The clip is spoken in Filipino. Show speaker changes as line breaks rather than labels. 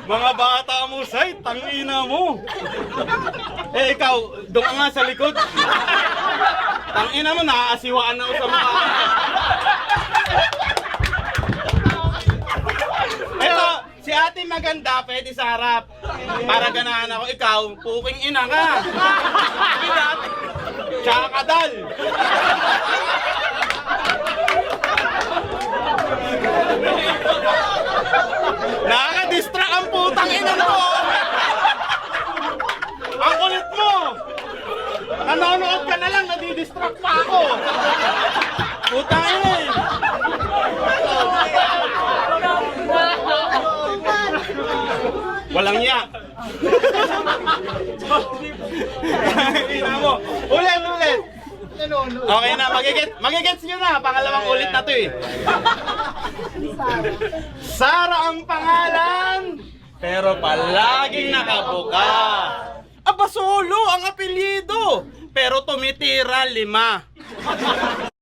Mga bata mo, say, tangina mo. Eh, ikaw, doon ka nga sa likod. Tangina mo, naaasiwaan na ako sa mukha. Eto, si ate maganda, pwede sa harap. Para ganahan ako, ikaw, puking ina ka. Tsaka kadal. Nakaka-distract ang putang ina mo. Ang kulit mo. Nanonood ka na lang, nadidistract pa ako. Putang ina eh. Walang yak. Ina mo. Ulit, ulit. Okay na, magigets nyo na. Pangalawang ulit na to eh. Sara ang pangalan, pero palaging nakabuka. Aba, Solo ang apelyido, pero tumitira 5.